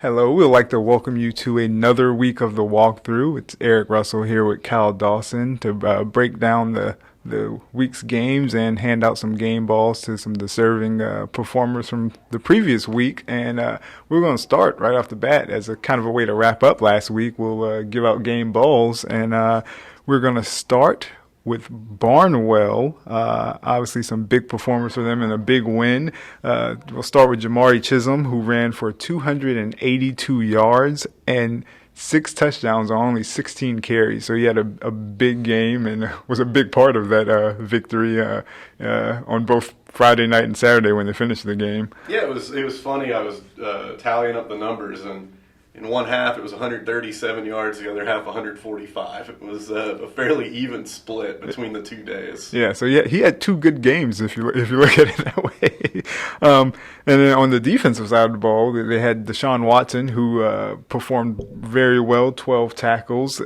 Hello, we'd like to welcome you to another week of the walkthrough. It's Eric Russell here with Kyle Dawson to break down the week's games and hand out some game balls to some deserving performers from the previous week. And we're going to start right off the bat as a kind of a way to wrap up last week. We'll give out game balls, and we're going to start with Barnwell. Obviously some big performers for them and a big win. We'll start with Jamari Chisholm, who ran for 282 yards and 6 touchdowns on only 16 carries. So he had a big game and was a big part of that victory on both Friday night and Saturday when they finished the game. Yeah, it was funny. I was tallying up the numbers, and in one half, it was 137 yards. The other half, 145. It was a fairly even split between the 2 days. Yeah, so yeah, he had 2 good games if you look at it that way. And then on the defensive side of the ball, they had Deshaun Watson, who performed very well. 12 tackles,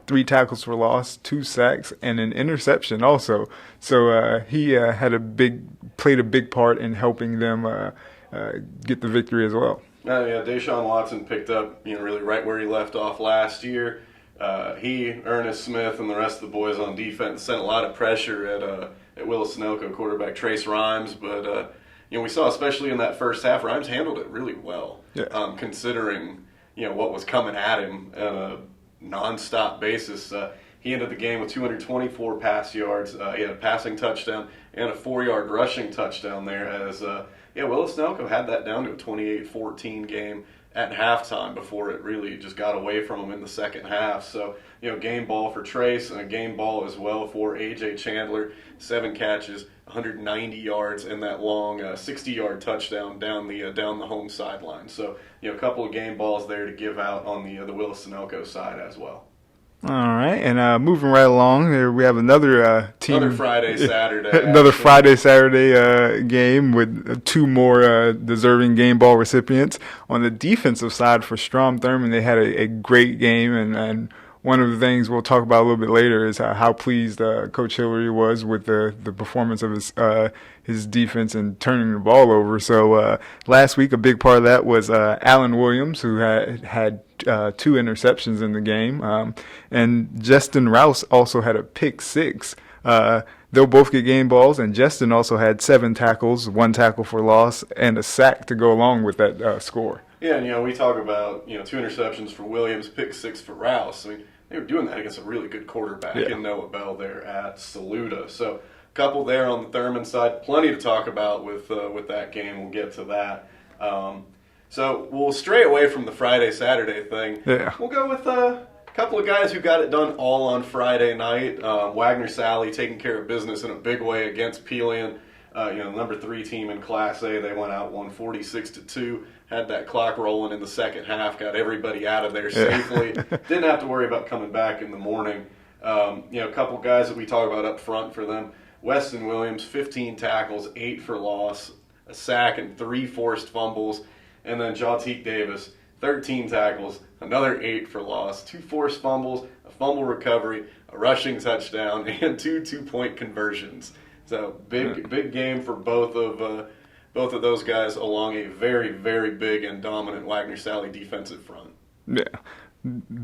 3 tackles for loss, 2 sacks, and an interception also. So he played a big part in helping them get the victory as well. Yeah, Deshaun Watson picked up, really right where he left off last year. He, Ernest Smith, and the rest of the boys on defense sent a lot of pressure at Williston-Elko quarterback Trace Rhymes, but we saw, especially in that first half, Rhymes handled it really well, considering what was coming at him on a nonstop basis. He ended the game with 224 pass yards. He had a passing touchdown and a 4-yard rushing touchdown there as Williston-Elko had that down to a 28-14 game at halftime before it really just got away from them in the second half. So, game ball for Trace and a game ball as well for A.J. Chandler. 7 catches, 190 yards, and that long 60-yard touchdown down the home sideline. So, a couple of game balls there to give out on the Williston-Elko side as well. All right, and moving right along, here we have another team. Another Friday, Saturday. Another Friday, Saturday game with 2 more deserving game ball recipients. On the defensive side for Strom Thurmond, they had a great game, and one of the things we'll talk about a little bit later is how pleased Coach Hillary was with the performance of his defense and turning the ball over. So last week, a big part of that was Alan Williams, who had 2 interceptions in the game, and Justin Rouse also had a pick 6. They'll both get game balls, and Justin also had 7 tackles, 1 tackle for loss, and a sack to go along with that score. Yeah, and we talk about 2 interceptions for Williams, pick 6 for Rouse. I mean, they were doing that against a really good quarterback in Noah Bell there at Saluda. So a couple there on the Thurmond side. Plenty to talk about with that game. We'll get to that. So we'll stray away from the Friday-Saturday thing. Yeah. We'll go with a couple of guys who got it done all on Friday night. Wagener-Salley taking care of business in a big way against Pelion. Number 3 team in Class A. They went out 146-2. Had that clock rolling in the second half. Got everybody out of there safely. Didn't have to worry about coming back in the morning. A couple guys that we talk about up front for them. Weston Williams, 15 tackles, 8 for loss, a sack, and 3 forced fumbles. And then Jawteek Davis, 13 tackles, another 8 for loss, 2 forced fumbles, a fumble recovery, a rushing touchdown, and 2 two-point conversions. So big game for both of those guys along a very, very big and dominant Wagener-Salley defensive front. Yeah.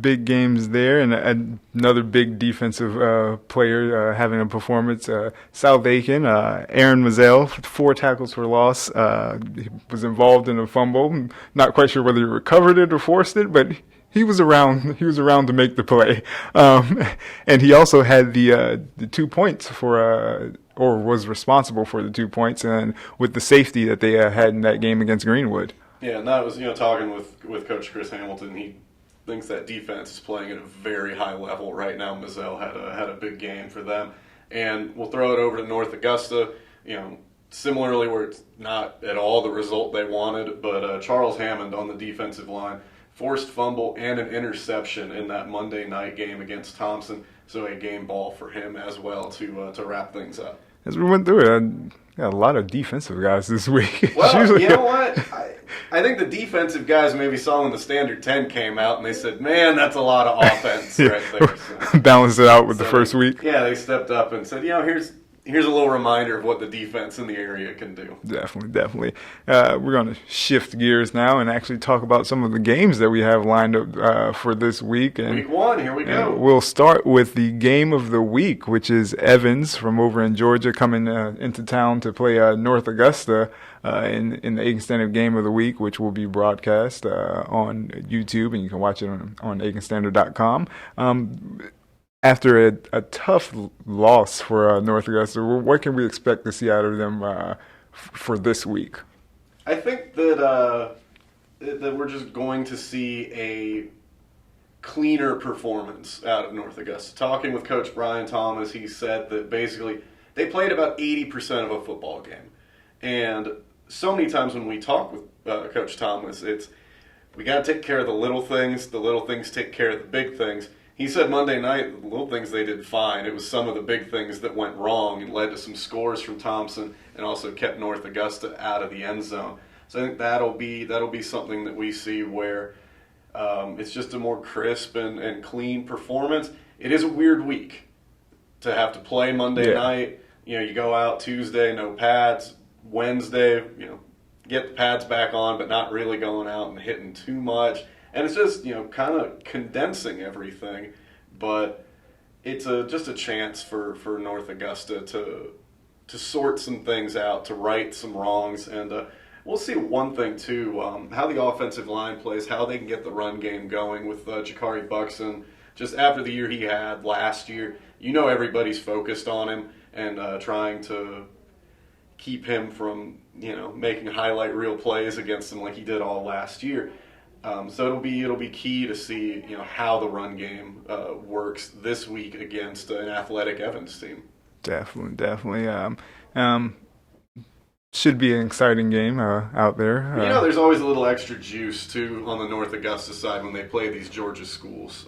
Big games there, and another big defensive player having a performance. South Aiken, Aaron Mazzell, 4 tackles for loss. He was involved in a fumble. Not quite sure whether he recovered it or forced it, but he was around. He was around to make the play, and he also had the 2 points for. Or was responsible for the 2 points, and with the safety that they had in that game against Greenwood. Yeah, and that was talking with Coach Chris Hamilton. He thinks that defense is playing at a very high level right now. Mazzell had a big game for them, and we'll throw it over to North Augusta. Similarly, where it's not at all the result they wanted, but Charles Hammond on the defensive line, forced fumble and an interception in that Monday night game against Thompson. So a game ball for him as well to wrap things up. As we went through it, got a lot of defensive guys this week. Well, you know what? I think the defensive guys maybe saw when the standard 10 came out and they said, man, that's a lot of offense right there. So, balance it out with the first week. Yeah, they stepped up and said, here's here's a little reminder of what the defense in the area can do. Definitely. We're going to shift gears now and actually talk about some of the games that we have lined up for this week. And Week 1, here we go. We'll start with the game of the week, which is Evans from over in Georgia coming into town to play North Augusta in the Aiken Standard Game of the Week, which will be broadcast on YouTube, and you can watch it on aikenstandard.com. After a tough loss for North Augusta, what can we expect to see out of them for this week? I think that we're just going to see a cleaner performance out of North Augusta. Talking with Coach Brian Thomas, he said that basically they played about 80% of a football game. And so many times when we talk with Coach Thomas, it's we got to take care of the little things take care of the big things. He said Monday night, the little things they did fine. It was some of the big things that went wrong and led to some scores from Thompson and also kept North Augusta out of the end zone. So I think that'll be something that we see where it's just a more crisp and clean performance. It is a weird week to have to play Monday night. You go out Tuesday, no pads. Wednesday, get the pads back on, but not really going out and hitting too much. And it's just, kind of condensing everything. But it's just a chance for North Augusta to sort some things out, to right some wrongs. And we'll see one thing, too, how the offensive line plays, how they can get the run game going with Jakari Buxton. Just after the year he had last year, everybody's focused on him and trying to keep him from, making highlight reel plays against him like he did all last year. So it'll be key to see how the run game works this week against an athletic Evans team. Definitely. Should be an exciting game out there. There's always a little extra juice too on the North Augusta side when they play these Georgia schools.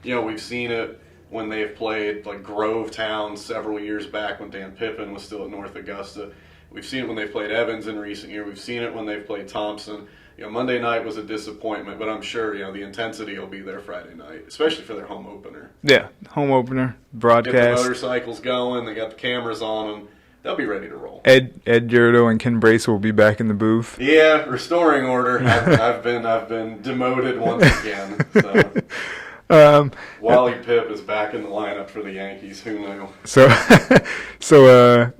We've seen it when they've played like Grovetown several years back when Dan Pippen was still at North Augusta. We've seen it when they've played Evans in recent years. We've seen it when they've played Thompson. Monday night was a disappointment, but I'm sure, the intensity will be there Friday night, especially for their home opener. Yeah, home opener, broadcast. Get the motorcycles going, they got the cameras on them. They'll be ready to roll. Ed Gerdo and Ken Brace will be back in the booth. Yeah, restoring order. I've been demoted once again. So. Wally Pipp is back in the lineup for the Yankees. Who knew? So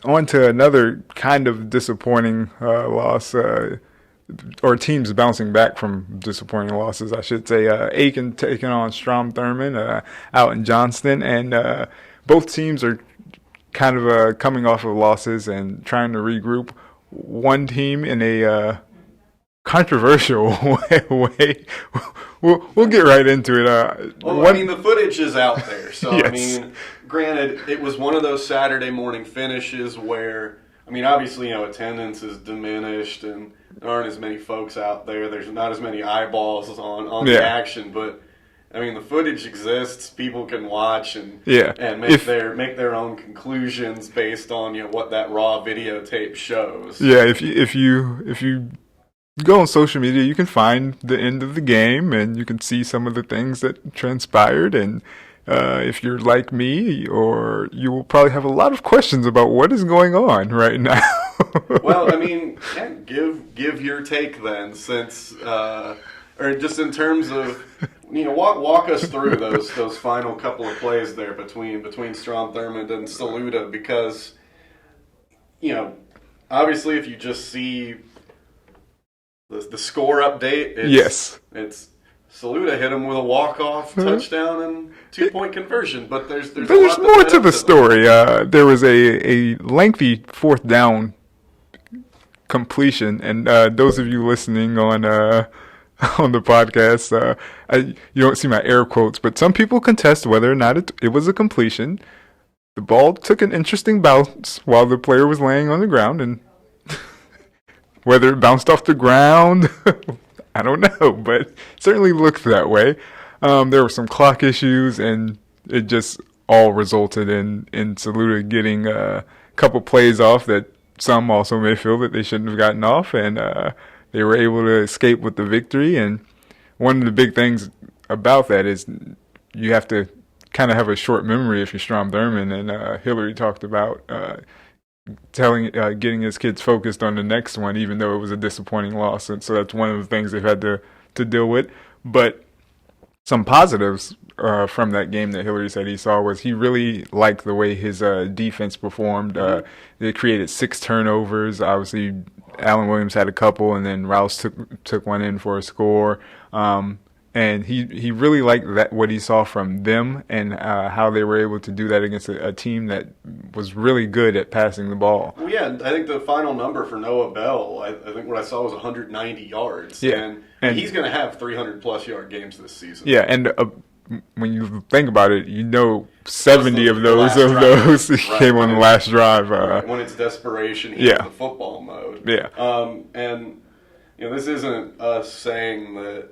on to another kind of disappointing loss. Or teams bouncing back from disappointing losses, I should say. Aiken taking on Strom Thurmond out in Johnston, and both teams are kind of coming off of losses and trying to regroup. One team in a controversial way. We'll get right into it. The footage is out there, so yes. Granted, it was one of those Saturday morning finishes where, obviously, attendance is diminished and there aren't as many folks out there. There's not as many eyeballs on the action, but the footage exists. People can watch and make their own conclusions based on what that raw videotape shows. Yeah, if you go on social media, you can find the end of the game and you can see some of the things that transpired. And if you're like me, or you will probably have a lot of questions about what is going on right now. Well, give your take then, since or just in terms of walk us through those final couple of plays there between Strom Thurmond and Saluda, because obviously if you just see the score update, it's Saluda hit him with a walk-off touchdown and 2-point conversion, but there's more to the story. There was a lengthy fourth down completion, and those of you listening on the podcast, you don't see my air quotes, but some people contest whether or not it was a completion. The ball took an interesting bounce while the player was laying on the ground, and whether it bounced off the ground, I don't know, but it certainly looked that way. There were some clock issues, and it just all resulted in Saluda getting a couple plays off that some also may feel that they shouldn't have gotten off, and they were able to escape with the victory. And one of the big things about that is you have to kind of have a short memory if you're Strom Thurmond, and Hillary talked about getting his kids focused on the next one, even though it was a disappointing loss. And so that's one of the things they've had to deal with. But some positives from that game that Hillary said he saw was he really liked the way his defense performed. They created 6 turnovers. Obviously, Allen Williams had a couple, and then Rouse took one in for a score. And he really liked what he saw from them and how they were able to do that against a team that was really good at passing the ball. Well, yeah, I think the final number for Noah Bell, I think what I saw was 190 yards. Yeah. And he's going to have 300-plus yard games this season. Yeah, and when you think about it, 70 of those came on the last drive. Right, when it's desperation, he's in the football mode. Yeah. And this isn't us saying that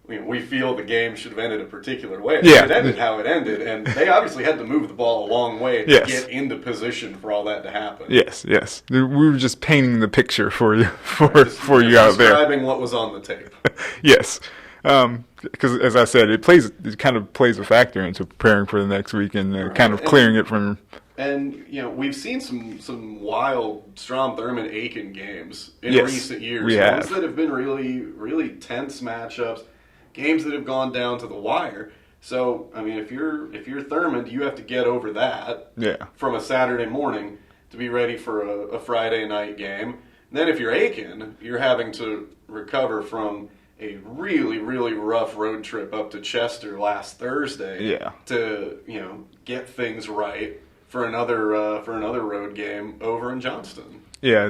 we feel the game should have ended a particular way. Yeah. It ended how it ended, and they obviously had to move the ball a long way to get into position for all that to happen. Yes. We were just painting the picture for you, for you out there. Describing what was on the tape. Yes. Because as I said, it kind of plays a factor into preparing for the next week and kind of clearing it from. And we've seen some wild Strom Thurmond Aiken games in recent years. We have. Ones that have been really, really tense matchups, games that have gone down to the wire. So I mean, if you're Thurmond, you have to get over that from a Saturday morning to be ready for a Friday night game. And then if you're Aiken, you're having to recover from a really, really rough road trip up to Chester last Thursday to get things right for another road game over in Johnston. Yeah,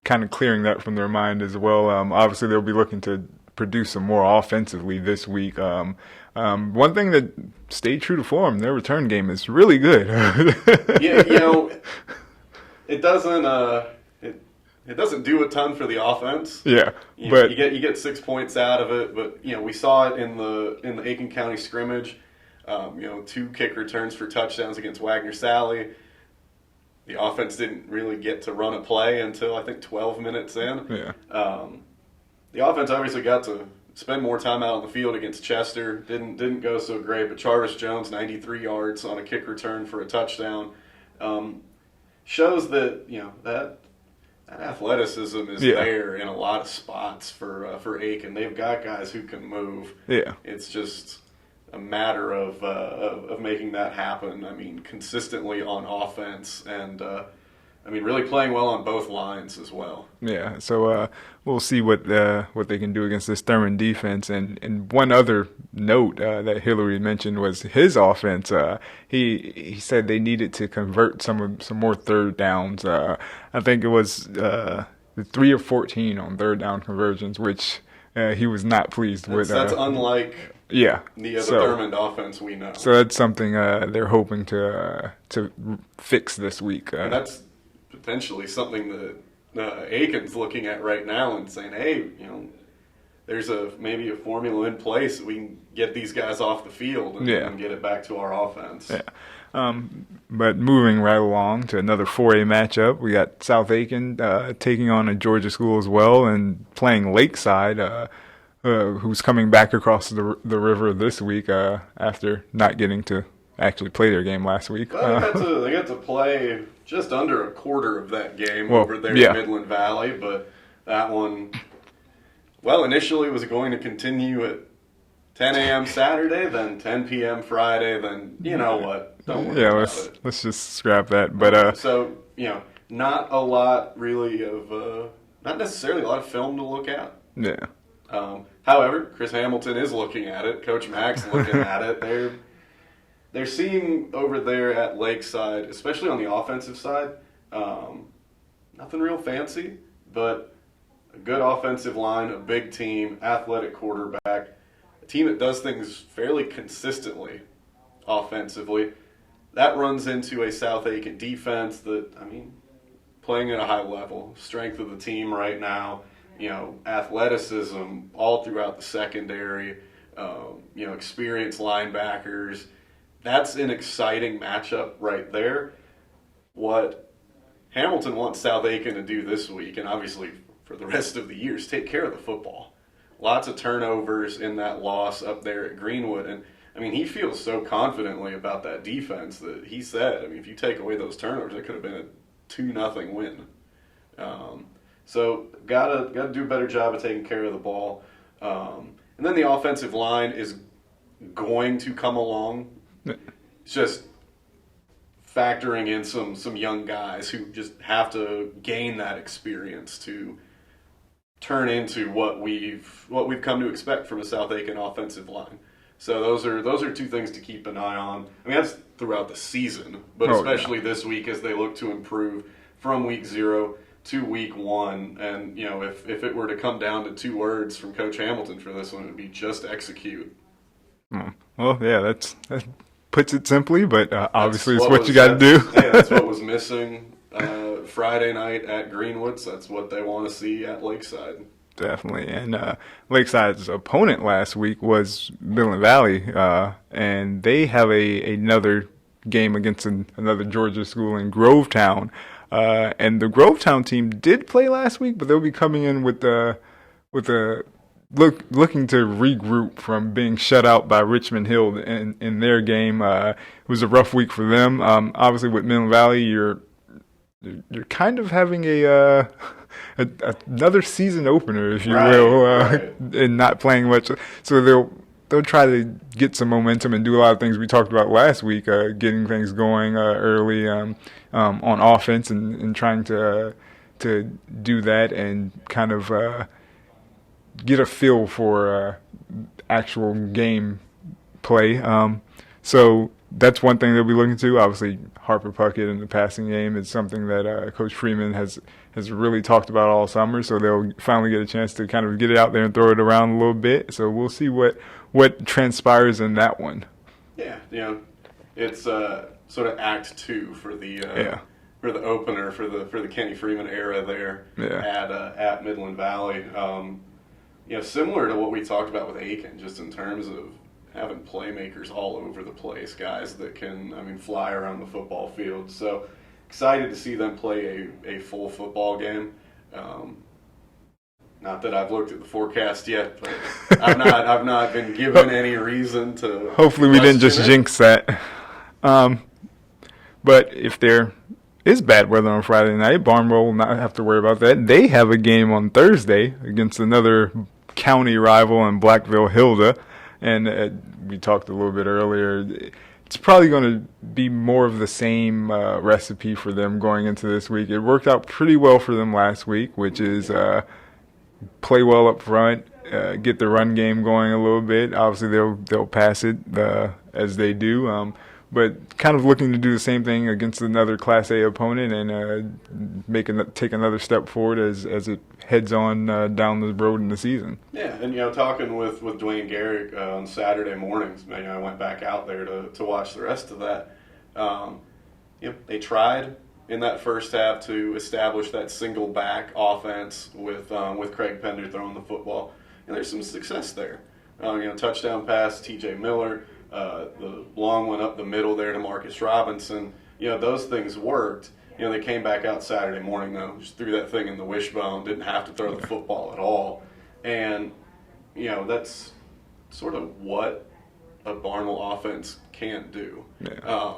kind of clearing that from their mind as well. Obviously, they'll be looking to produce some more offensively this week. One thing that stayed true to form, their return game is really good. It doesn't. It doesn't do a ton for the offense. Yeah, but you get 6 points out of it. But we saw it in the Aiken County scrimmage. 2 kick returns for touchdowns against Wagener-Salley. The offense didn't really get to run a play until I think 12 minutes in. Yeah. The offense obviously got to spend more time out on the field against Chester. Didn't go so great. But Jarvis Jones, 93 yards on a kick return for a touchdown, shows that that athleticism is there in a lot of spots for Aiken. They've got guys who can move. Yeah. It's just a matter of making that happen. I mean, consistently on offense and really playing well on both lines as well. Yeah. So we'll see what they can do against this Thurmond defense. And one other note that Hillary mentioned was his offense. He said they needed to convert some more third downs. I think it was 3 of 14 on third down conversions, which he was not pleased with. That's unlike the other Thurmond offense we know. So that's something they're hoping to fix this week. And that's potentially something that Aiken's looking at right now and saying, hey, there's maybe a formula in place that we can get these guys off the field and get it back to our offense. Yeah. But moving right along to another 4A matchup, we got South Aiken taking on a Georgia school as well and playing Lakeside, who's coming back across the river this week after not getting to actually play their game last week. Well, they got to play just under a quarter of that game over there in Midland Valley, but that one, initially was going to continue at 10 a.m. Saturday, then 10 p.m. Friday, then you know what? Don't worry about it. Let's just scrap that. But so not a lot really of not necessarily a lot of film to look at. Yeah. However, Chris Hamilton is looking at it. Coach Mack's looking at it. They're seeing over there at Lakeside, especially on the offensive side, nothing real fancy, but a good offensive line, a big team, athletic quarterback, a team that does things fairly consistently offensively. That runs into a South Aiken defense that, playing at a high level, strength of the team right now, athleticism all throughout the secondary, experienced linebackers. That's an exciting matchup right there. What Hamilton wants South Aiken to do this week, and obviously for the rest of the year, is take care of the football. Lots of turnovers in that loss up there at Greenwood, and I mean, he feels so confidently about that defense that he said, I mean, if you take away those turnovers, it could have been a 2-0 win. So gotta do a better job of taking care of the ball. And then the offensive line is going to come along. It's just factoring in some young guys who just have to gain that experience to turn into what we've come to expect from a South Aiken offensive line. So those are two things to keep an eye on. I mean, that's throughout the season, but especially this week as they look to improve from week 0 to week 1. And, you know, if it were to come down to 2 words from Coach Hamilton for this one, it would be just execute. Well, yeah, that puts it simply, but obviously it's what you got to do. Yeah, that's what was missing Friday night at Greenwood's. That's what they want to see at Lakeside. Definitely. And Lakeside's opponent last week was Midland Valley, and they have another game against another Georgia school in Grovetown. And the Grovetown team did play last week, but they'll be coming in with looking to regroup from being shut out by Richmond Hill in their game. It was a rough week for them. Obviously, with Midland Valley, you're kind of having another season opener, if you will, and not playing much. So they'll try to get some momentum and do a lot of things we talked about last week, getting things going early on offense and trying to do that and kind of get a feel for actual game play. So that's one thing they'll be looking to. Obviously, Harper Puckett in the passing game is something that Coach Freeman has really talked about all summer. So they'll finally get a chance to kind of get it out there and throw it around a little bit. So we'll see what transpires in that one. Yeah, you know, it's sort of Act 2 for the for the opener for the Kenny Freeman era there at Midland Valley. You know, similar to what we talked about with Aiken, just in terms of having playmakers all over the place, guys that can, I mean, fly around the football field. So excited to see them play a full football game. Not that I've looked at the forecast yet, but I've not been given any reason to. Hopefully, we didn't just jinx that. But if there is bad weather on Friday night, Barnwell will not have to worry about that. They have a game on Thursday against another county rival in Blackville-Hilda. And we talked a little bit earlier. It's probably going to be more of the same recipe for them going into this week. It worked out pretty well for them last week, which is play well up front, get the run game going a little bit. Obviously, they'll pass it as they do. But kind of looking to do the same thing against another Class A opponent and take another step forward as it heads on down the road in the season. Yeah, and, you know, talking with Dwayne Garrick on Saturday mornings, you know, I went back out there to watch the rest of that. You know, they tried in that first half to establish that single back offense with Craig Pender throwing the football. And there's some success there. You know, touchdown pass, T.J. Miller. The long one up the middle there to Marcus Robinson. You know, those things worked. You know, they came back out Saturday morning, though, just threw that thing in the wishbone, didn't have to throw the football at all. And, you know, that's sort of what a Barnwell offense can't do. Yeah.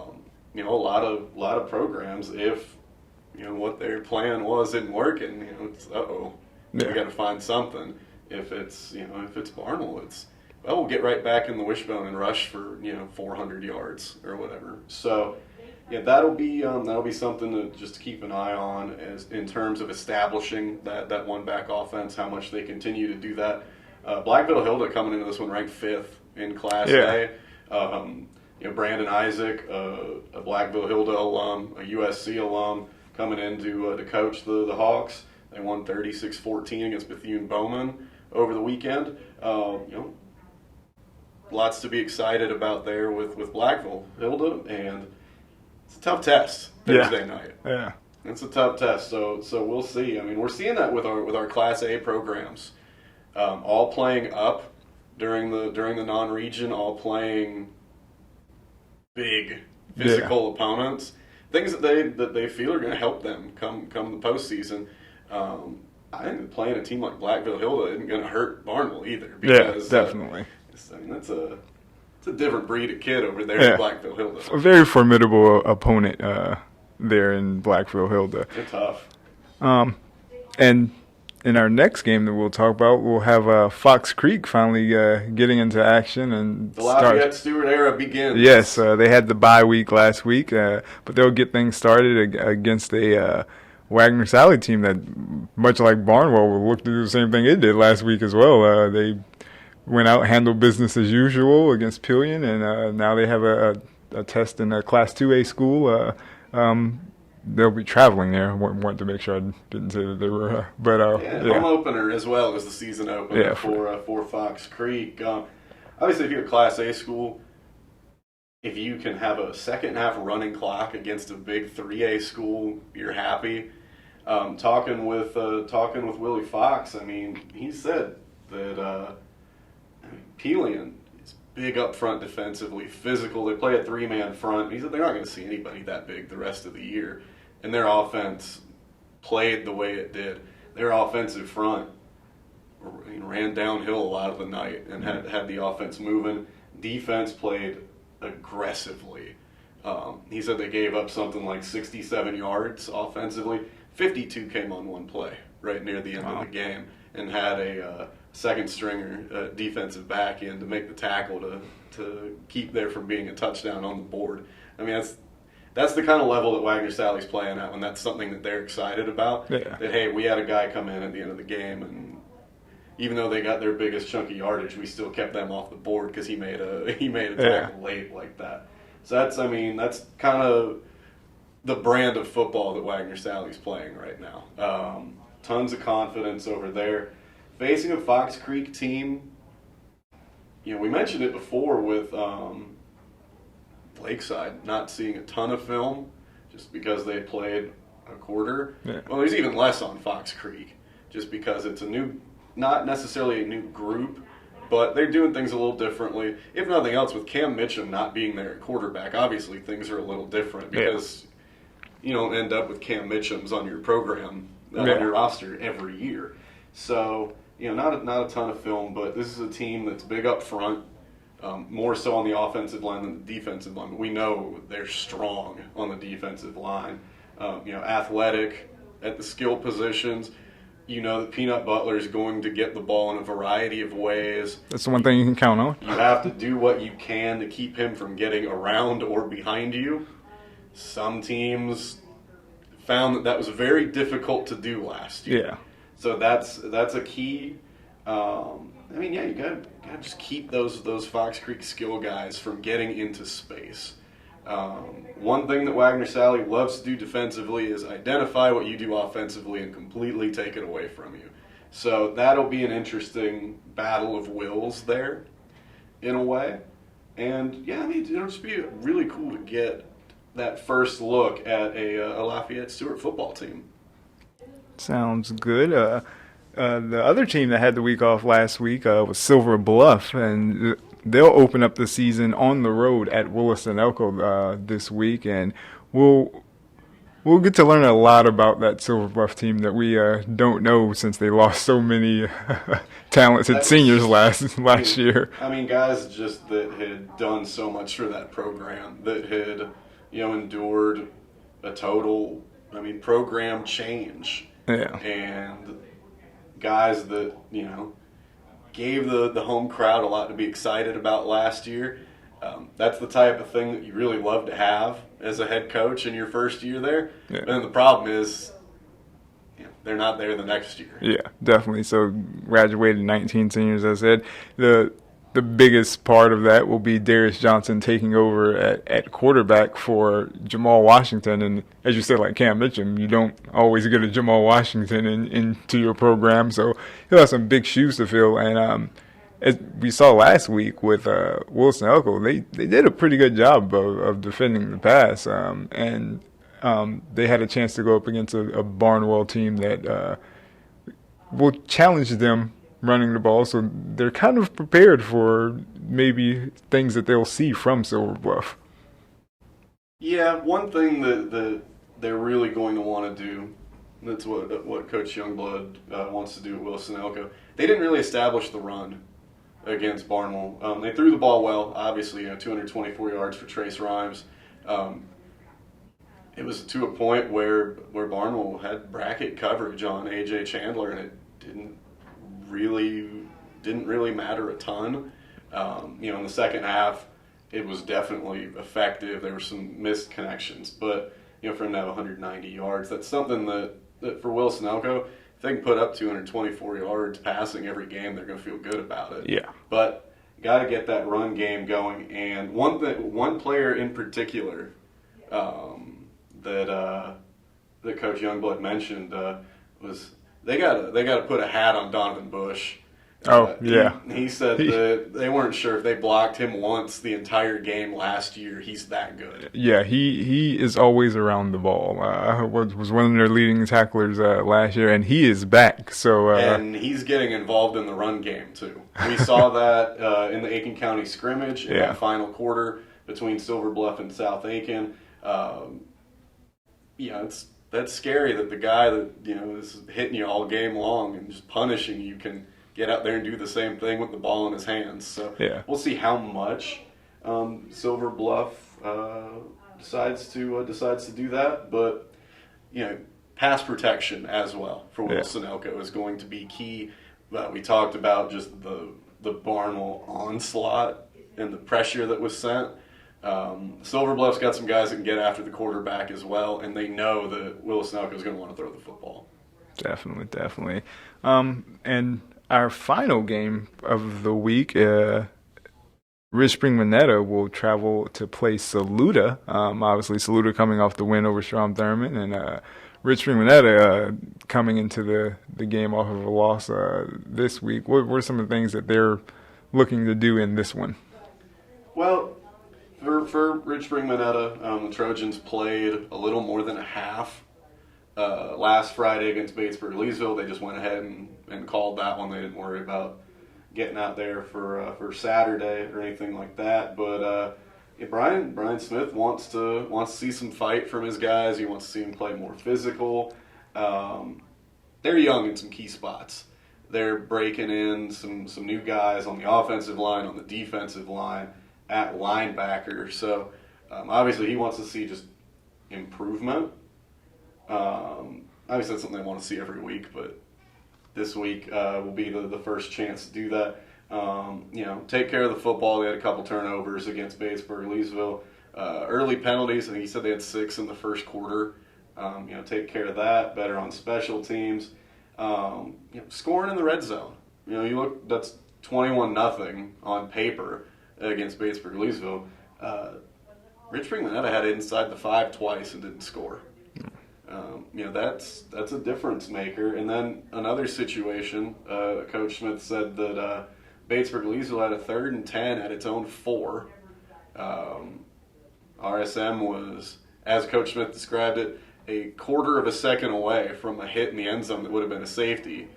You know, a lot of programs, if, you know, what their plan was isn't working, you know, it's, we got to find something. If it's Barnwell, it's, well, we'll get right back in the wishbone and rush for, you know, 400 yards or whatever. So, yeah, that'll be something to just keep an eye on as in terms of establishing that one back offense. How much they continue to do that. Blackville-Hilda coming into this one ranked 5th in Class A. You know, Brandon Isaac, a Blackville-Hilda alum, a USC alum, coming in to coach the Hawks. They won 36-14 against Bethune-Bowman over the weekend. You know, lots to be excited about there with Blackville-Hilda, and it's a tough test Thursday night. Yeah, it's a tough test. So we'll see. I mean, we're seeing that with our Class A programs, all playing up during the non-region, all playing big physical opponents, things that they feel are going to help them come the postseason. I think playing a team like Blackville-Hilda isn't going to hurt Barnwell either. Because, definitely. I mean, that's a it's a different breed of kid over there in Blackville-Hilda. A very formidable opponent there in Blackville-Hilda. They're tough. And in our next game that we'll talk about, we'll have Fox Creek finally getting into action and the Lafayette Stewart era begins. Yes, they had the bye week last week, but they'll get things started against a Wagener-Salley team that, much like Barnwell, will look to do the same thing it did last week as well. They went out, handled business as usual against Pillion, and now they have a test in a Class 2A school. They'll be traveling there. I wanted to make sure I didn't say that they were. Home opener as well as the season opener for Fox Creek. Obviously, if you're a Class A school, if you can have a second half running clock against a big 3A school, you're happy. Talking with Willie Fox, I mean, he said that Pillion is big up front defensively, physical. They play a 3-man front. He said they're not going to see anybody that big the rest of the year. And their offense played the way it did. Their offensive front ran downhill a lot of the night and had the offense moving. Defense played aggressively. He said they gave up something like 67 yards offensively. 52 came on one play right near the end of the game, and had a second stringer defensive back in to make the tackle to keep there from being a touchdown on the board. I mean, that's the kind of level that Wagener-Salley's playing at, and that's something that they're excited about. Yeah. That, hey, we had a guy come in at the end of the game, and even though they got their biggest chunk of yardage, we still kept them off the board because he made a tackle late like that. So that's kind of the brand of football that Wagener-Salley's playing right now. Tons of confidence over there. Facing a Fox Creek team, we mentioned it before with Lakeside not seeing a ton of film just because they played a quarter. Yeah. Well, there's even less on Fox Creek just because it's not necessarily a new group, but they're doing things a little differently. If nothing else, with Cam Mitchum not being there at quarterback, obviously things are a little different because you don't end up with Cam Mitchums on your program, on your roster every year. So, not a ton of film, but this is a team that's big up front. More so on the offensive line than the defensive line. But we know they're strong on the defensive line. Athletic at the skill positions. That Peanut Butler is going to get the ball in a variety of ways. That's the one thing you can count on. You have to do what you can to keep him from getting around or behind you. Some teams found that was very difficult to do last year. Yeah. So that's a key. You gotta just keep those Fox Creek skill guys from getting into space. One thing that Wagener-Salley loves to do defensively is identify what you do offensively and completely take it away from you. So that'll be an interesting battle of wills there, in a way. And it'll just be really cool to get that first look at a Lafayette Stewart football team. Sounds good. The other team that had the week off last week was Silver Bluff, and they'll open up the season on the road at Williston-Elko this week, and we'll get to learn a lot about that Silver Bluff team that we don't know since they lost so many talented seniors last year. I mean, guys just that had done so much for that program, that had endured a total program change. Yeah. And guys that, gave the home crowd a lot to be excited about last year. That's the type of thing that you really love to have as a head coach in your first year there. Yeah. And the problem is, they're not there the next year. Yeah, definitely. So graduated 19 seniors, as I said. The biggest part of that will be Darius Johnson taking over at quarterback for Jamal Washington. And as you said, like Cam Mitchum, you don't always get a Jamal Washington into your program. So he'll have some big shoes to fill. And as we saw last week with Williston-Elko, they did a pretty good job of defending the pass. And they had a chance to go up against a Barnwell team that will challenge them running the ball, so they're kind of prepared for maybe things that they'll see from Silver Bluff. Yeah, one thing that they're really going to want to do, that's what Coach Youngblood wants to do at Williston-Elko, they didn't really establish the run against Barnwell. They threw the ball well, obviously, 224 yards for Trace Rhymes. It was to a point where Barnwell had bracket coverage on A.J. Chandler, and it didn't really matter a ton. In the second half, it was definitely effective. There were some missed connections, but for him to have 190 yards, that's something that for Williston-Elko, if they can put up 224 yards passing every game, they're going to feel good about it. Yeah. But got to get that run game going. And one player in particular that Coach Youngblood mentioned was they got to put a hat on Donovan Bush. Yeah. He said that they weren't sure if they blocked him once the entire game last year. He's that good. Yeah, he is always around the ball. Was one of their leading tacklers last year, and he is back. So and he's getting involved in the run game too. We saw that in the Aiken County scrimmage in that final quarter between Silver Bluff and South Aiken. That's scary that the guy that is hitting you all game long and just punishing you can get out there and do the same thing with the ball in his hands. So we'll see how much Silver Bluff decides to do that. But pass protection as well for Williston-Elko is going to be key. We talked about just the Barnwell onslaught and the pressure that was sent. Silver Bluff's got some guys that can get after the quarterback as well, and they know that Williston-Elko is going to want to throw the football. Definitely. And our final game of the week, Spring-Monetta will travel to play Saluda. Obviously, Saluda coming off the win over Strom Thurmond, and Spring-Monetta coming into the game off of a loss this week. What are some of the things that they're looking to do in this one? Well, for Spring-Monetta, the Trojans played a little more than a half last Friday against Batesburg-Leesville. They just went ahead and called that one. They didn't worry about getting out there for Saturday or anything like that. But Brian Smith wants to see some fight from his guys. He wants to see them play more physical. They're young in some key spots. They're breaking in some new guys on the offensive line, on the defensive line, at linebacker. So obviously he wants to see just improvement. Obviously that's something they want to see every week, but this week will be the first chance to do that. Take care of the football. They had a couple turnovers against Batesburg-Leesville. Early penalties, I think he said they had 6 in the first quarter. Take care of that. Better on special teams. Scoring in the red zone. You look, that's 21-0 on paper against Batesburg-Leesville. Spring-Monetta had it inside the 5 twice and didn't score. That's a difference maker. And then another situation, Coach Smith said that Batesburg-Leesville had a 3rd and 10 at its own 4. RSM was, as Coach Smith described it, a quarter of a second away from a hit in the end zone that would have been a safety,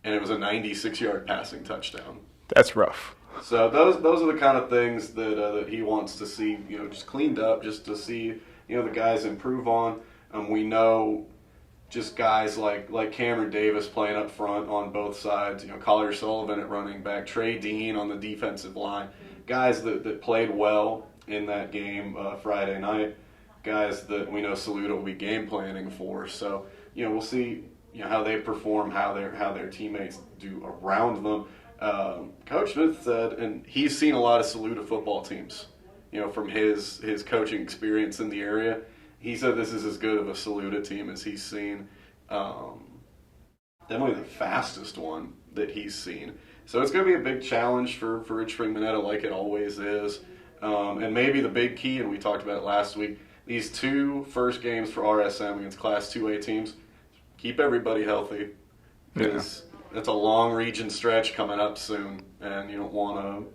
and it was a 96-yard passing touchdown. That's rough. So those are the kind of things that he wants to see, just cleaned up, just to see, the guys improve on. We know just guys like Cameron Davis playing up front on both sides, Collier Sullivan at running back, Trey Dean on the defensive line, guys that played well in that game Friday night, guys that we know Saluda will be game planning for. So, we'll see how they perform, how their teammates do around them. Coach Smith said, and he's seen a lot of Saluda football teams, from his coaching experience in the area. He said this is as good of a Saluda team as he's seen. Definitely the fastest one that he's seen. So it's going to be a big challenge for Spring-Monetta, like it always is. And maybe the big key, and we talked about it last week, these 2 first games for RSM against Class 2A teams, keep everybody healthy. Because it's a long region stretch coming up soon, and you don't want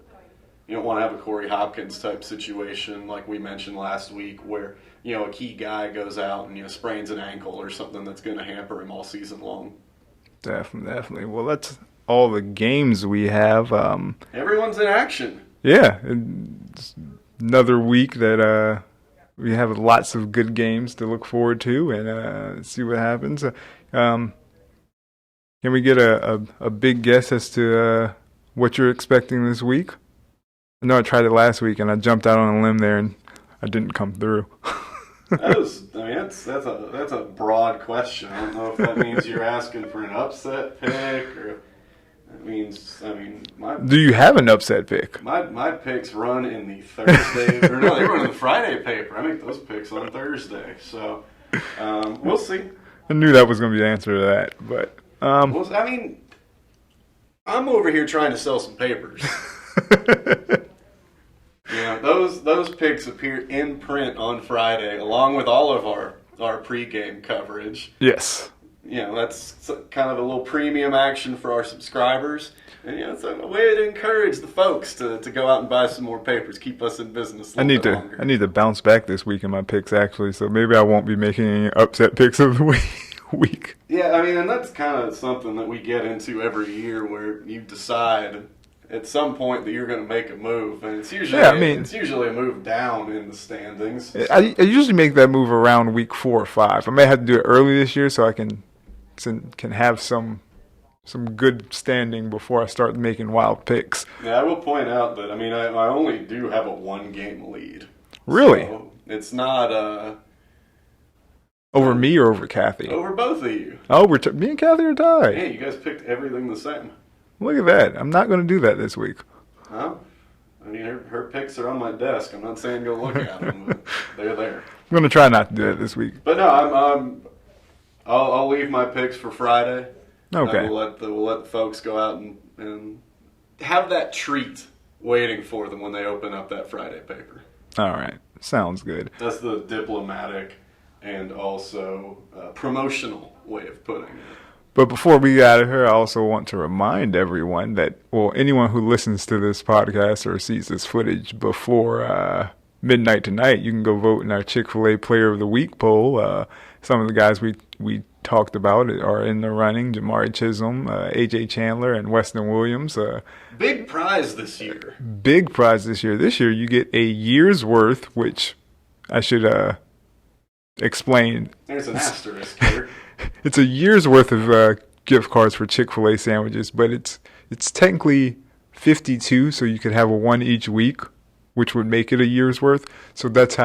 to have a Corey Hopkins type situation like we mentioned last week, where a key guy goes out and sprains an ankle or something that's going to hamper him all season long. Definitely. Well, that's all the games we have. Everyone's in action. Yeah, it's another week that we have lots of good games to look forward to and see what happens. Can we get a big guess as to what you're expecting this week? I know I tried it last week and I jumped out on a limb there and I didn't come through. That's a broad question. I don't know if that means you're asking for an upset pick or that means Do you have an upset pick? my picks run in the Thursday or no, they run in the Friday paper. I make those picks on Thursday, so we'll see. I knew that was going to be the answer to that, but Well, I'm over here trying to sell some papers. Those picks appear in print on Friday, along with all of our pregame coverage. yes. That's kind of a little premium action for our subscribers. And, it's a way to encourage the folks to go out and buy some more papers, keep us in business a little bit longer. I need to bounce back this week in my picks, actually, so maybe I won't be making any upset picks of the week. Yeah, and that's kind of something that we get into every year where you decide at some point that you're going to make a move, and it's usually it's usually a move down in the standings. I usually make that move around week 4 or 5. I may have to do it early this year so I can have some good standing before I start making wild picks. Yeah, I will point out that I only do have a 1-game lead. Really? So it's not over me or over Kathy? Over both of you. Oh, me and Kathy are tied. Yeah, you guys picked everything the same. Look at that. I'm not going to do that this week. Well, her picks are on my desk. I'm not saying go look at them, but they're there. I'm going to try not to do that this week. But no, I'll leave my picks for Friday. Okay. We'll let the folks go out and have that treat waiting for them when they open up that Friday paper. All right. Sounds good. That's the diplomatic and also promotional way of putting it. But before we get out of here, I also want to remind everyone that, anyone who listens to this podcast or sees this footage before midnight tonight, you can go vote in our Chick-fil-A Player of the Week poll. Some of the guys we talked about are in the running: Jamari Chisholm, A.J. Chandler, and Weston Williams. Big prize this year. Big prize this year. This year you get a year's worth, which I should explain. There's an asterisk here. It's a year's worth of gift cards for Chick-fil-A sandwiches, but it's technically 52, so you could have one each week, which would make it a year's worth. So that's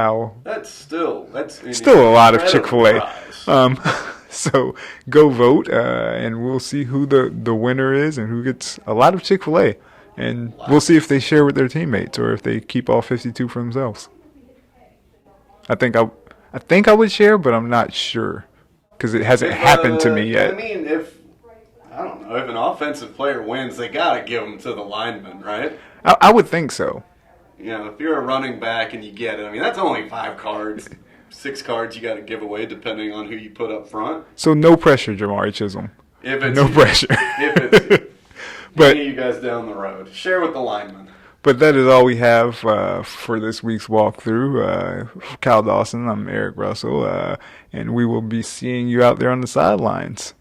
still a lot of Chick-fil-A. So go vote, and we'll see who the winner is and who gets a lot of Chick-fil-A, and we'll see if they share with their teammates or if they keep all 52 for themselves. I think I would share, but I'm not sure, because it hasn't happened to me yet. If an offensive player wins, they gotta give them to the lineman, right? I would think so. If you're a running back and you get it, that's only 5 cards, 6 cards you got to give away depending on who you put up front. So no pressure, Jamari Chisholm. No pressure. If it's but you guys down the road, share with the lineman. But that is all we have for this week's walkthrough. Kyle Dawson, I'm Eric Russell, and we will be seeing you out there on the sidelines.